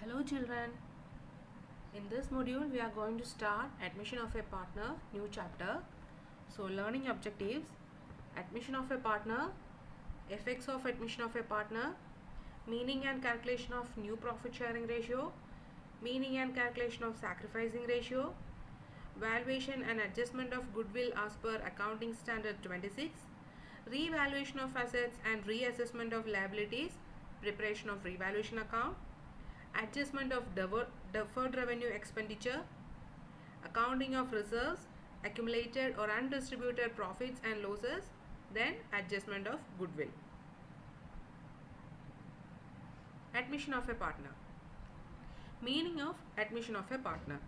Hello children, in this module we are going to start admission of a partner, new chapter. So learning objectives, admission of a partner, effects of admission of a partner, meaning and calculation of new profit sharing ratio, meaning and calculation of sacrificing ratio, valuation and adjustment of goodwill as per accounting standard 26, revaluation of assets and reassessment of liabilities, preparation of revaluation account, adjustment of deferred revenue expenditure, accounting of reserves, accumulated or undistributed profits and losses, then adjustment of goodwill. Admission of a partner. Meaning of admission of a partner.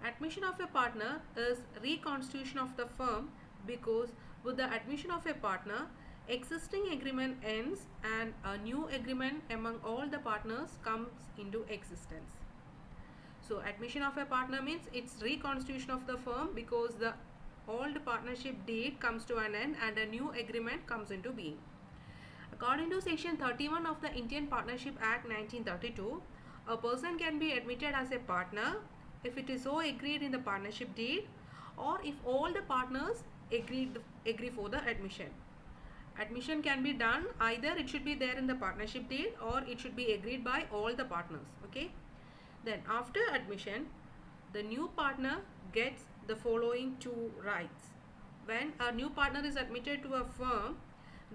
Admission of a partner is reconstitution of the firm because with the admission of a partner, existing agreement ends and a new agreement among all the partners comes into existence. So admission of a partner means it's reconstitution of the firm because the old partnership deed comes to an end and a new agreement comes into being. According to section 31 of the Indian Partnership Act 1932, a person can be admitted as a partner if it is so agreed in the partnership deed or if all the partners agree for the admission. Admission can be done either it should be there in the partnership deed or it should be agreed by all the partners. Okay. Then after admission, the new partner gets the following two rights. When a new partner is admitted to a firm,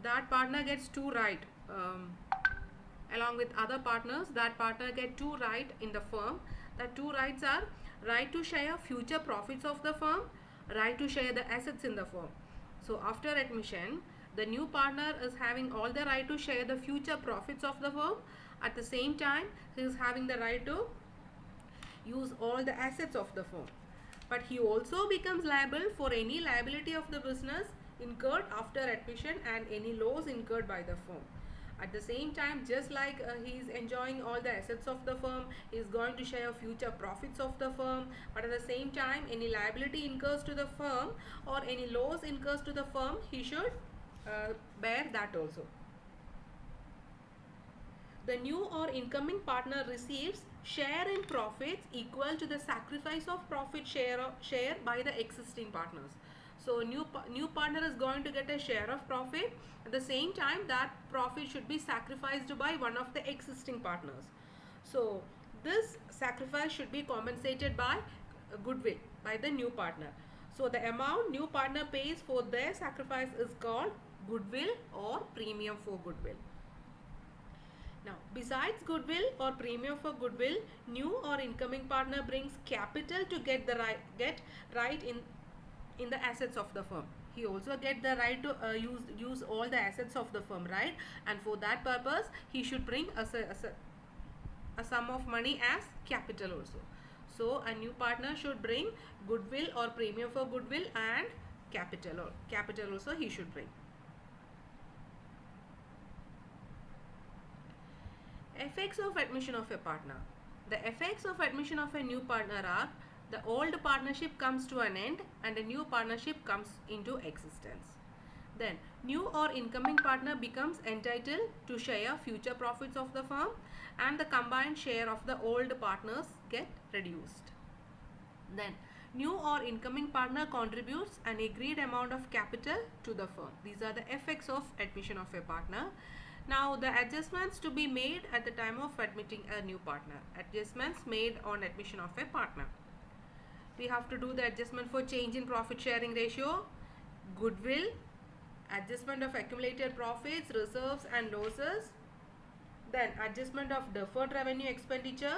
that partner gets two rights. Along with other partners, that partner get two rights in the firm. The two rights are right to share future profits of the firm, right to share the assets in the firm. So after admission, the new partner is having all the right to share the future profits of the firm. At the same time, he is having the right to use all the assets of the firm. But he also becomes liable for any liability of the business incurred after admission and any loss incurred by the firm. At the same time, just like he is enjoying all the assets of the firm, he is going to share future profits of the firm. But at the same time, any liability incurs to the firm or any loss incurs to the firm, he should bear that also. The new or incoming partner receives share in profits equal to the sacrifice of profit share by the existing partners. So new partner is going to get a share of profit. At the same time, that profit should be sacrificed by one of the existing partners. So this sacrifice should be compensated by goodwill by the new partner. So the amount new partner pays for their sacrifice is called goodwill or premium for goodwill. Now, besides goodwill or premium for goodwill, new or incoming partner brings capital to get right in the assets of the firm. He also get the right to use all the assets of the firm, right? And for that purpose, he should bring a sum of money as capital also. So a new partner should bring goodwill or premium for goodwill and capital also he should bring. Effects of admission of a partner. The effects of admission of a new partner are the old partnership comes to an end and a new partnership comes into existence. Then new or incoming partner becomes entitled to share future profits of the firm and the combined share of the old partners get reduced. Then new or incoming partner contributes an agreed amount of capital to the firm. These are the effects of admission of a partner. Now the adjustments to be made at the time of admitting a new partner. Adjustments made on admission of a partner. We have to do the adjustment for change in profit sharing ratio, goodwill, adjustment of accumulated profits, reserves and losses, then adjustment of deferred revenue expenditure,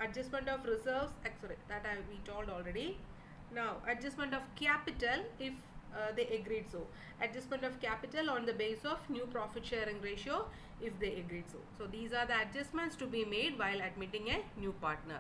adjustment of reserves, sorry, that we told already. Now adjustment of capital if they agreed so. Adjustment of capital on the base of new profit sharing ratio if they agreed so. So these are the adjustments to be made while admitting a new partner.